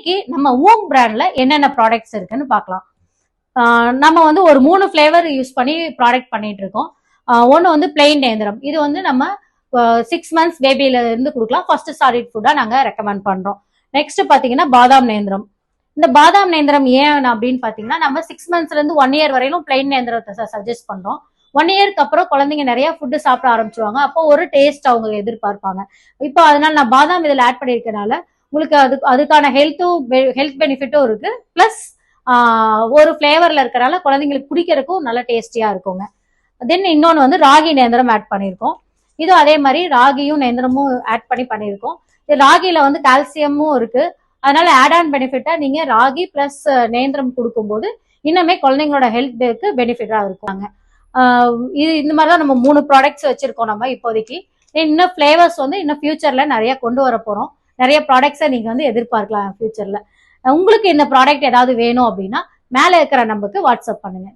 இன்னைக்கு நம்ம ஊம் பிராண்ட்ல என்னென்ன ப்ராடக்ட்ஸ் இருக்குன்னு பார்க்கலாம். நம்ம வந்து ஒரு 3 ஃபிளேவர் யூஸ் பண்ணி ப்ராடக்ட் பண்ணிட்டு இருக்கோம். ஒன்று வந்து பிளெயின் நேந்திரம். இது வந்து நம்ம 6 months பேபியில இருந்து கொடுக்கலாம். ஃபர்ஸ்ட் சாலிட் ஃபுட்டா நாங்க ரெக்கமெண்ட் பண்றோம். நெக்ஸ்ட் பாத்தீங்கன்னா பாதாம் நேந்திரம். இந்த பாதாம் நேந்திரம் ஏன் அப்படின்னு பாத்தீங்கன்னா நம்ம 6 monthsல இருந்து 1 year வரையிலும் பிளெயின் நேந்திரத்தை சஜஸ்ட் பண்றோம். 1 yearக்கு அப்புறம் குழந்தைங்க நிறைய ஃபுட்டு சாப்பிட ஆரம்பிச்சுவாங்க. அப்போ ஒரு டேஸ்ட் அவங்க எதிர்பார்ப்பாங்க. இப்போ அதனால நான் பாதாம் இதில் ஆட் பண்ணியிருக்கனால உங்களுக்கு அதுக்கான ஹெல்த் பெனிஃபிட்டும் இருக்கு. பிளஸ் ஒரு ஃபிளேவர்ல இருக்கனால குழந்தைங்களுக்கு குடிக்கிறதுக்கும் நல்ல டேஸ்டியா இருக்குங்க. தென் இன்னொன்று வந்து ராகி நேந்திரம் ஆட் பண்ணியிருக்கோம். இதுவும் அதே மாதிரி ராகியும் நேந்திரமும் ஆட் பண்ணியிருக்கோம். இது ராகியில வந்து கால்சியமும் இருக்கு. அதனால ஆட் ஆன் பெனிஃபிட்டா நீங்க ராகி பிளஸ் நேந்திரம் கொடுக்கும்போது இன்னுமே குழந்தைங்களோட ஹெல்த்துக்கு பெனிஃபிட்டா இருக்குங்க. இது இந்த மாதிரி தான் நம்ம 3 ப்ராடக்ட்ஸ் வச்சிருக்கோம் நம்ம இப்போதைக்கு. இன்னும் ஃபிளேவர்ஸ் வந்து இன்னும் ஃபியூச்சர்ல நிறைய கொண்டு வர போறோம். நிறைய ப்ராடக்ட்ஸை நீங்க வந்து எதிர்பார்க்கலாம் ஃபியூச்சர்ல. உங்களுக்கு இந்த ப்ராடக்ட் ஏதாவது வேணும் அப்படின்னா மேலே இருக்கிற நம்பருக்கு வாட்ஸ்அப் பண்ணுங்க.